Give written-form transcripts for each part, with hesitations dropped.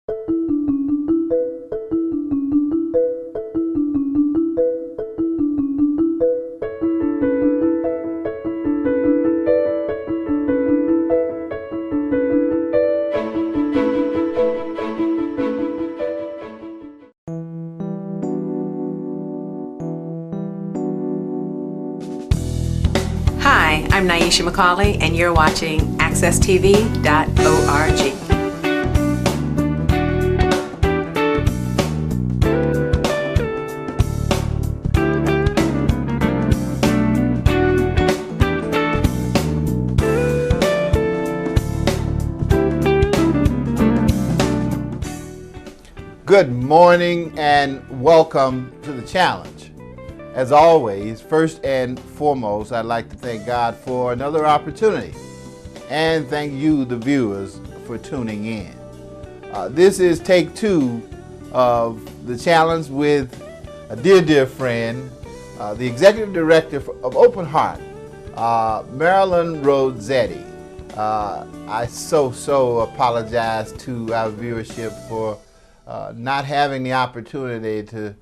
Hi, I'm Nyesha McCauley, and you're watching accesstv.org. Good morning and welcome to the challenge. As always, first and foremost, I'd like to thank God for another opportunity and thank you, the viewers, for tuning in. This is take two of the challenge with a dear friend, the executive director of Open Hearth, Marilyn Rossetti. I so apologize to our viewership for not having the opportunity to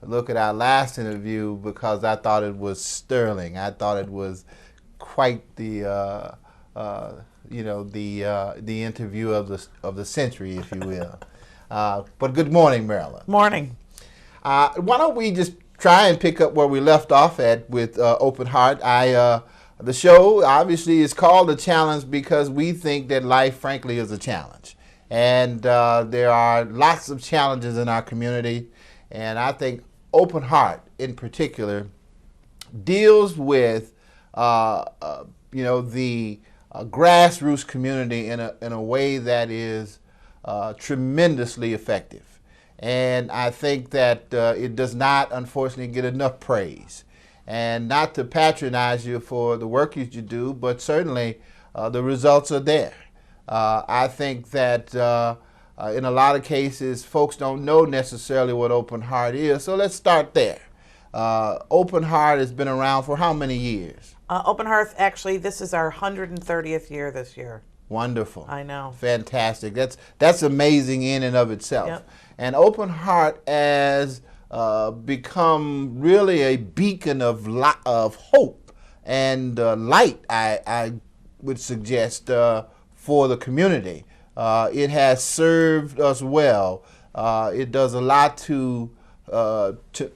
look at our last interview because I thought it was sterling. I thought it was quite the the interview of the century, if you will. But good morning, Marilyn. Morning. Why don't we just try and pick up where we left off at with Open Hearth? The show obviously is called The Challenge because we think that life, frankly, is a challenge. And there are lots of challenges in our community. And I think Open Hearth, in particular, deals with the grassroots community in a way that is tremendously effective. And I think that it does not, unfortunately, get enough praise. And not to patronize you for the work that you do, but certainly the results are there. I think that in a lot of cases, folks don't know necessarily what Open Hearth is. So let's start there. Open Hearth has been around for how many years? Open Hearth, actually, this is our 130th year this year. Wonderful. I know. Fantastic. That's amazing in and of itself. Yep. And Open Hearth has become really a beacon of hope and light, I would suggest, for the community. It has served us well. It does a lot to,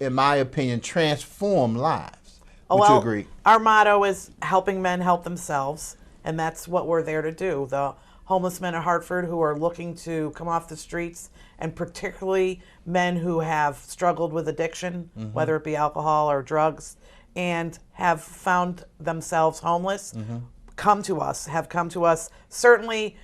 in my opinion, transform lives. Would you agree? Our motto is helping men help themselves, and that's what we're there to do. The homeless men of Hartford who are looking to come off the streets, and particularly men who have struggled with addiction, whether it be alcohol or drugs, and have found themselves homeless, have come to us. Certainly,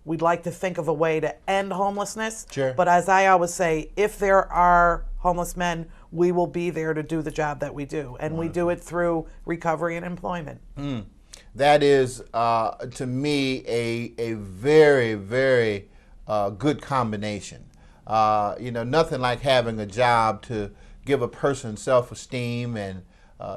we'd like to think of a way to end homelessness. Sure. But as I always say, if there are homeless men, we will be there to do the job that we do. And we do it through recovery and employment. That is, to me, a very good combination. Nothing like having a job to give a person self-esteem and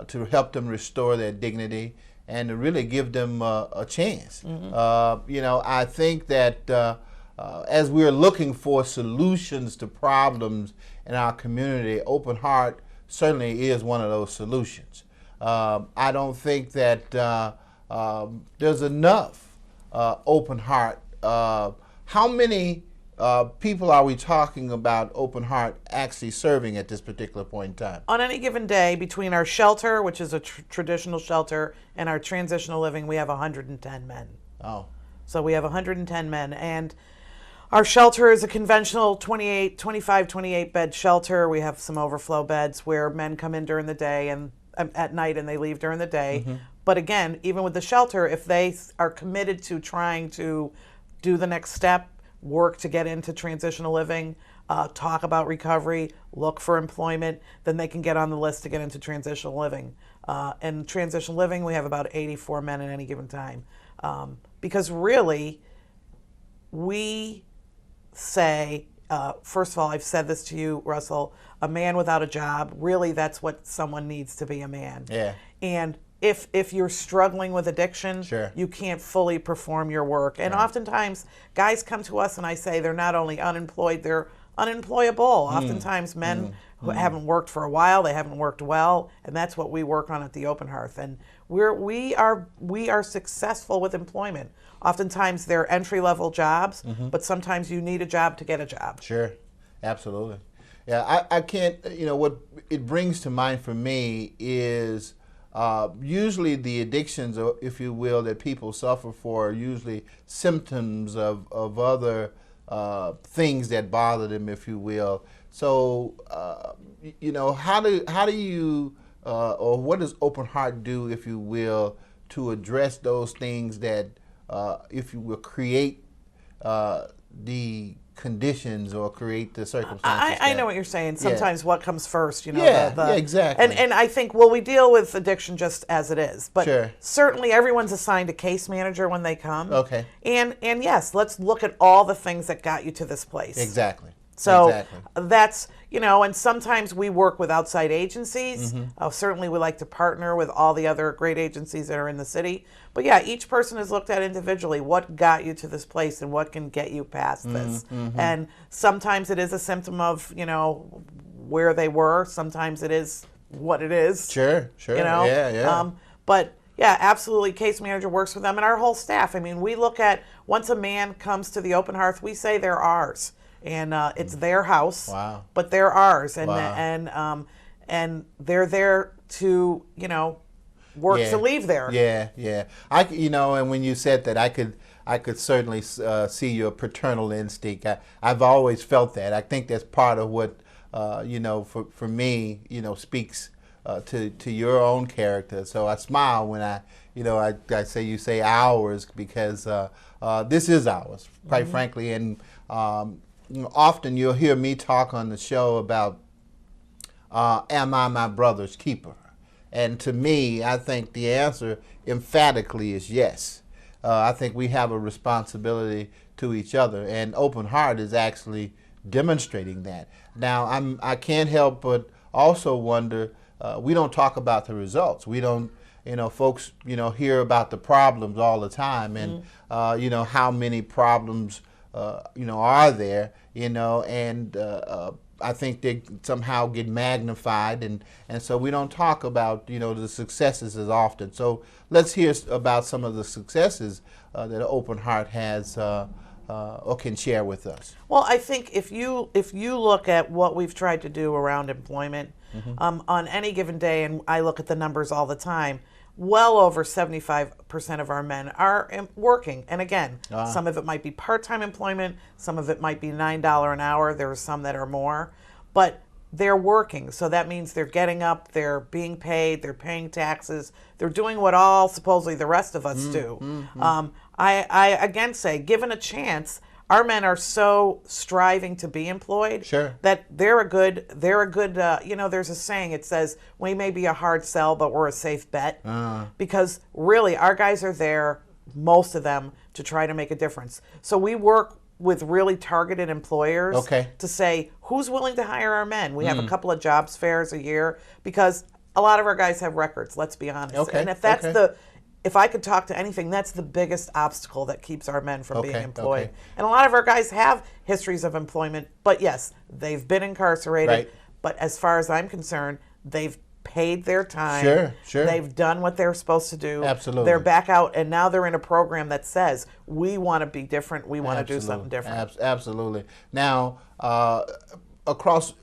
to help them restore their dignity and to really give them a chance. I think that as we're looking for solutions to problems in our community, Open Hearth certainly is one of those solutions. I don't think that there's enough Open Hearth. How many people are we talking about Open Hearth actually serving at this particular point in time? On any given day, between our shelter, which is a traditional shelter, and our transitional living, we have 110 men. Oh. So we have 110 men. And our shelter is a conventional 25, 28 bed shelter. We have some overflow beds where men come in during the day and at night and they leave during the day. But again, even with the shelter, if they are committed to trying to do the next step, work to get into transitional living, talk about recovery, look for employment, then they can get on the list to get into transitional living. And transitional living, we have about 84 men at any given time. Because really, we say, first of all, I've said this to you, Russell, a man without a job, really that's what someone needs to be a man. Yeah. And if you're struggling with addiction, Sure. you can't fully perform your work. And oftentimes, guys come to us and I say they're not only unemployed, they're unemployable. Oftentimes, men who haven't worked for a while, they haven't worked well, and that's what we work on at the Open Hearth. And we are successful with employment. Oftentimes, they're entry-level jobs, but sometimes you need a job to get a job. Sure, absolutely. Yeah, I can't, what it brings to mind for me is usually the addictions, if you will, that people suffer for are usually symptoms of other things that bother them, if you will. So, how do you, or what does Open Heart do, if you will, to address those things that, if you will, create the conditions or create the circumstances? I know what you're saying. Sometimes what comes first, Yeah, exactly. And I think, we deal with addiction just as it is. But Sure. certainly everyone's assigned a case manager when they come. Okay. And yes, let's look at all the things that got you to this place. Exactly. So Exactly. that's, and sometimes we work with outside agencies. Certainly we like to partner with all the other great agencies that are in the city. But yeah, each person is looked at individually. What got you to this place and what can get you past this? And sometimes it is a symptom of, where they were. Sometimes it is what it is. Sure. Yeah. But yeah, absolutely. Case manager works with them and our whole staff. I mean, we look at, once a man comes to the Open Hearth, we say they're ours. And it's their house, Wow. but they're ours, and Wow. and they're there to work to leave there. Yeah. And when you said that, I could certainly see your paternal instinct. I've always felt that. I think that's part of what for me, speaks to your own character. So I smile when I say you say ours, because this is ours, quite frankly, and. Often you'll hear me talk on the show about, am I my brother's keeper? And to me, I think the answer emphatically is yes. I think we have a responsibility to each other, and Open Heart is actually demonstrating that. Now, I can't help but also wonder, we don't talk about the results. We don't, folks, hear about the problems all the time, and, how many problems are there, and I think they somehow get magnified, and so we don't talk about, the successes as often. So let's hear about some of the successes that Open Heart has or can share with us. Well, I think if you look at what we've tried to do around employment, on any given day, and I look at the numbers all the time, well over 75% of our men are working. And again, some of it might be part-time employment, some of it might be $9 an hour, there are some that are more, but they're working. So that means they're getting up, they're being paid, they're paying taxes, they're doing what all supposedly the rest of us do. I again say, given a chance, our men are so striving to be employed that they're a good, there's a saying, it says, we may be a hard sell, but we're a safe bet. Because really, our guys are there, most of them, to try to make a difference. So we work with really targeted employers to say, who's willing to hire our men? We have a couple of jobs fairs a year, because a lot of our guys have records, let's be honest. And if that's if I could talk to anything, that's the biggest obstacle that keeps our men from being employed. And a lot of our guys have histories of employment, but yes, they've been incarcerated. But as far as I'm concerned, they've paid their time. They've done what they're supposed to do. Absolutely. They're back out, and now they're in a program that says, we want to be different. We want to do something different. Absolutely. Now, across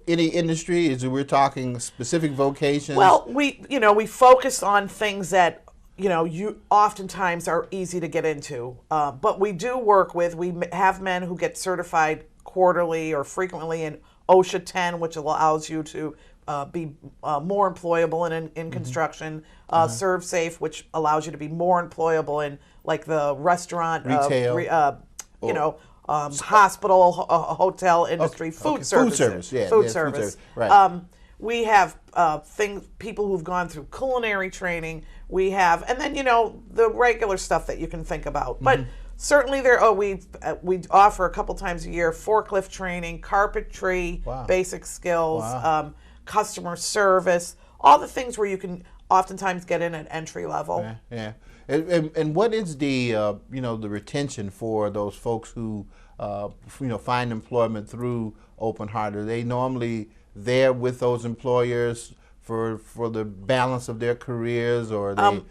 any industry, we're talking specific vocations? Well, we focus on things that you oftentimes are easy to get into. But we do work with, we have men who get certified quarterly or frequently in OSHA 10, which allows you to be more employable in construction. Serve Safe, which allows you to be more employable in like the restaurant, retail, hospital, hotel industry, food service. Food service. Right. We have people who've gone through culinary training. We have, and then the regular stuff that you can think about. But certainly we offer a couple times a year forklift training, carpentry, basic skills, customer service, all the things where you can oftentimes get in at entry level. Yeah. And what is the the retention for those folks who find employment through Open Heart? Are they normally there with those employers for the balance of their careers, or are they,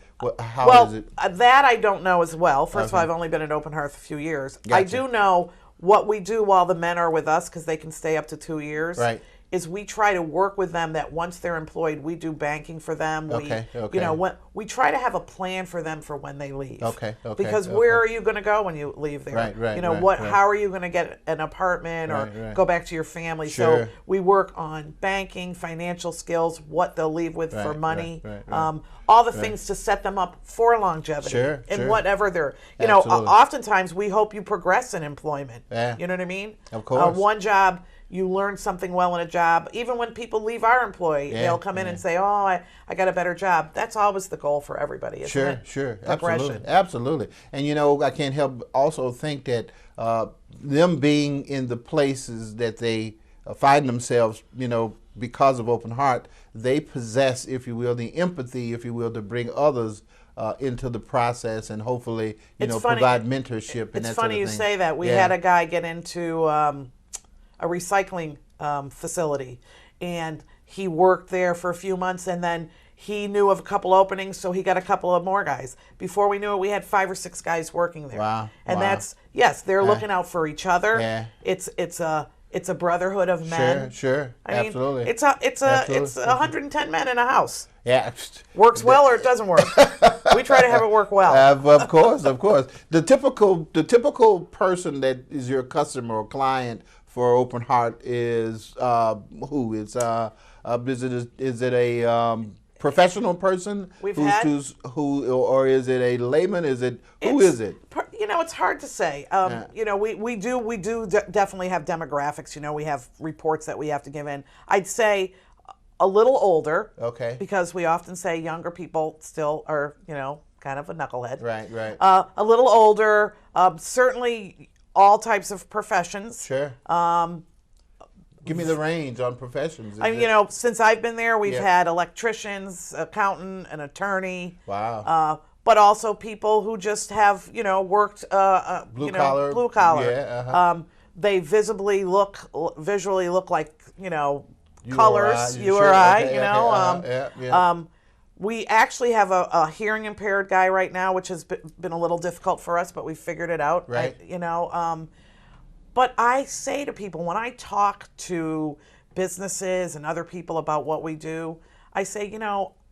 how is it? That I don't know as well. First of all, Okay. I've only been at Open Hearth a few years. Gotcha. I do know what we do while the men are with us, because they can stay up to 2 years. Right. Is we try to work with them that once they're employed, we do banking for them. Okay, okay. You know, we try to have a plan for them for when they leave. Okay. Because where are you going to go when you leave there? Right. You know, right. how are you going to get an apartment or Right. go back to your family? Sure. So we work on banking, financial skills, what they'll leave with for Right, money, right. all the things to set them up for longevity. Sure, and sure. whatever they're, Absolutely. oftentimes we hope you progress in employment. Yeah. You know what I mean? Of course. One job, you learn something well in a job. Even when people leave our employee, Yeah, they'll come in and say, "Oh, I got a better job." That's always the goal for everybody, isn't it? Sure. Progression. Absolutely. And I can't help also think that them being in the places that they find themselves, because of Open Heart, they possess, if you will, the empathy, if you will, to bring others into the process and hopefully, It's funny- provide mentorship. And It's that funny sort you of thing. say that. We Yeah. had a guy get into a recycling facility, and he worked there for a few months, and then he knew of a couple openings, so he got a couple of more guys. Before we knew it, we had 5 or 6 guys working there. Wow. And Wow. that's, yes, they're looking out for each other. Yeah. It's a brotherhood of men. Sure. I mean, Absolutely. it's Absolutely. 110 men in a house. Yeah. Works well or it doesn't work. We try to have it work well. Of course. The typical person that is your customer or client for Open Heart is who? Is it a professional person? We've had- or is it a layman? Who is it? It's hard to say. We do definitely have demographics. We have reports that we have to give in. I'd say a little older. Okay. Because we often say younger people still are, kind of a knucklehead. Right. A little older. Certainly all types of professions. Sure. Give me the range on professions. Since I've been there, we've Yeah. had electricians, accountant, an attorney. Wow. But also people who just have, worked, Blue collar. Blue collar. Yeah. Uh-huh. They visually look like, You colors, or I, you sure, or I, okay, yeah. We actually have a hearing impaired guy right now, which has been a little difficult for us, but we figured it out. Right. But I say to people, when I talk to businesses and other people about what we do, I say,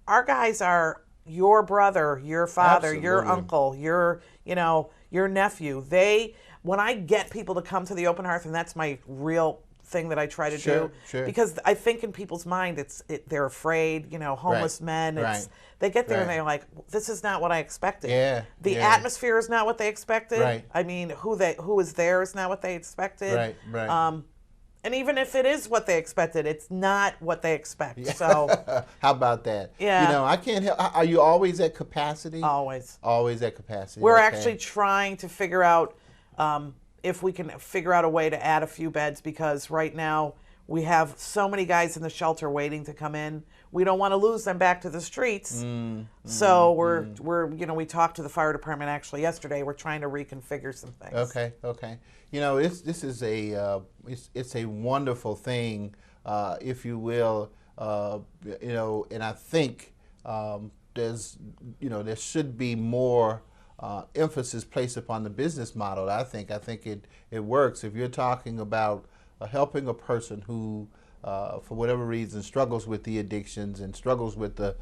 our guys are your brother, your father, your Absolutely. uncle, your nephew. When I get people to come to the Open Hearth, and that's my real thing that I try to do, Sure. because I think in people's mind they're afraed, homeless men. Right. They get there and Right. they're like, this is not what I expected. Yeah, The yeah. atmosphere is not what they expected. Right. I mean, who is there is not what they expected. Right. And even if it is what they expected, it's not what they expect. So How about that? Yeah. I can't help. Are you always at capacity? always. Always at capacity. We're okay. actually trying to figure out if we can figure out a way to add a few beds, because right now we have so many guys in the shelter waiting to come in. We don't want to lose them back to the streets. So we talked to the fire department actually yesterday. We're trying to reconfigure some things. Okay. This is it's a wonderful thing, if you will. And I think there should be more emphasis placed upon the business model. I think it works. If you're talking about helping a person who, for whatever reason, struggles with the addictions and struggles with the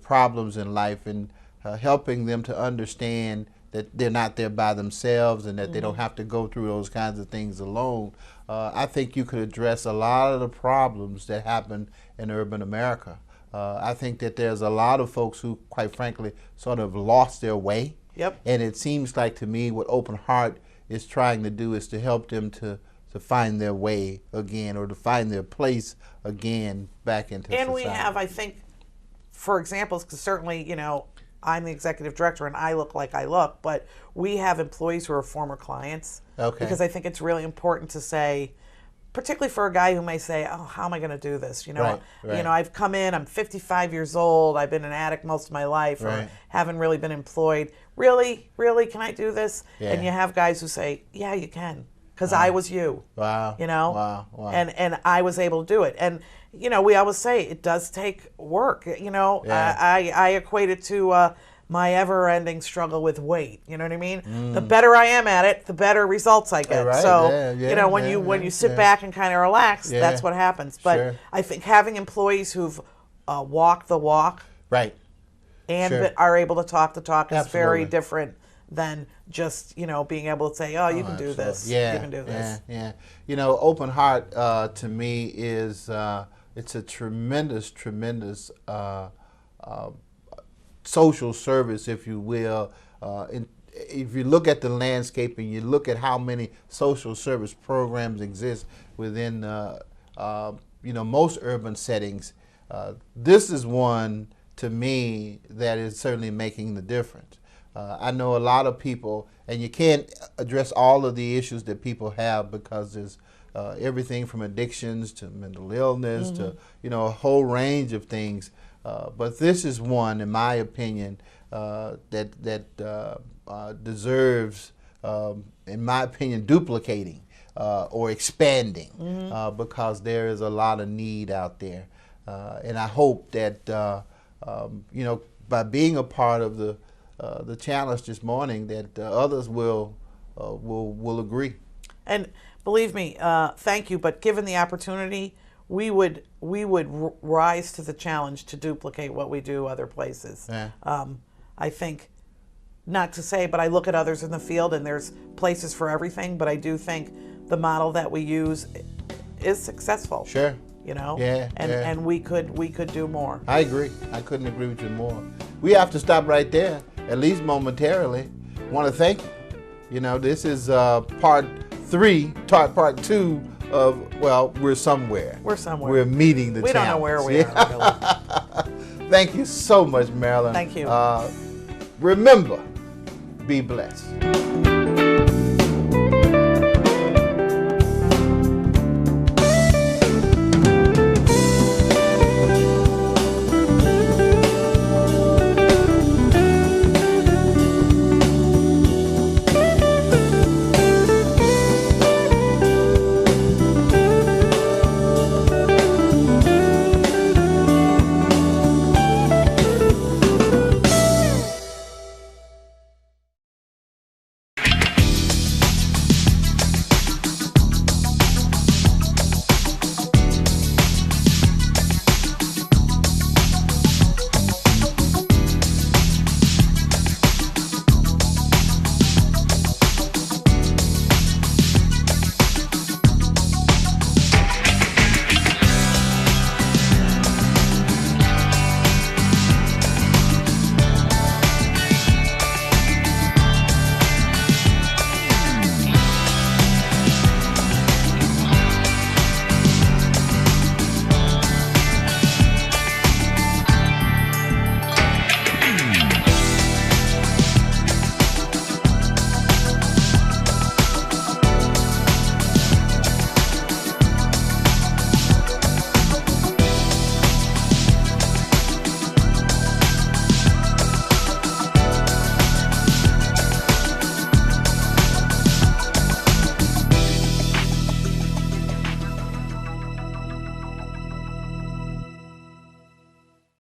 problems in life, and helping them to understand that they're not there by themselves and that they don't have to go through those kinds of things alone, I think you could address a lot of the problems that happen in urban America. I think that there's a lot of folks who, quite frankly, sort of lost their way. Yep. And it seems like to me what Open Heart is trying to do is to help them to find their way again, or to find their place again back into society. And we have, I think, for examples, because certainly, I'm the executive director and I look like I look, but we have employees who are former clients. Okay. Because I think it's really important to say, particularly for a guy who may say, "Oh, how am I going to do this?" Right. I've come in, I'm 55 years old, I've been an addict most of my life, or haven't really been employed. Really, can I do this? Yeah. And you have guys who say, "Yeah, you can, because I was you." Wow. Wow. And I was able to do it. And we always say it does take work. I equate it to my ever-ending struggle with weight. You know what I mean? The better I am at it, the better results I get. Right. So when you sit back and kind of relax, that's what happens. But I think having employees who've walked the walk, right, and are able to talk the talk is very Absolutely. different than just being able to say, "Oh, you can do this. Yeah, you can do this." Yeah. Open Heart to me is it's a tremendous social service, if you will. If you look at the landscape and you look at how many social service programs exist within most urban settings, this is one to me that is certainly making the difference. I know a lot of people, and you can't address all of the issues that people have because there's everything from addictions to mental illness to a whole range of things. But this is one, in my opinion, that deserves, in my opinion, duplicating or expanding because there is a lot of need out there. And I hope that by being a part of the challenge this morning, that others will agree. And believe me, thank you. But given the opportunity, we would rise to the challenge to duplicate what we do other places. Yeah. I think, not to say, but I look at others in the field, and there's places for everything. But I do think the model that we use is successful. Sure. And we could do more. I agree. I couldn't agree with you more. We have to stop right there, at least momentarily. I want to thank you. This is part 2 of, we're somewhere. We're meeting the challenge. We don't know where we are, really. Thank you so much, Marilyn. Thank you. Remember, be blessed.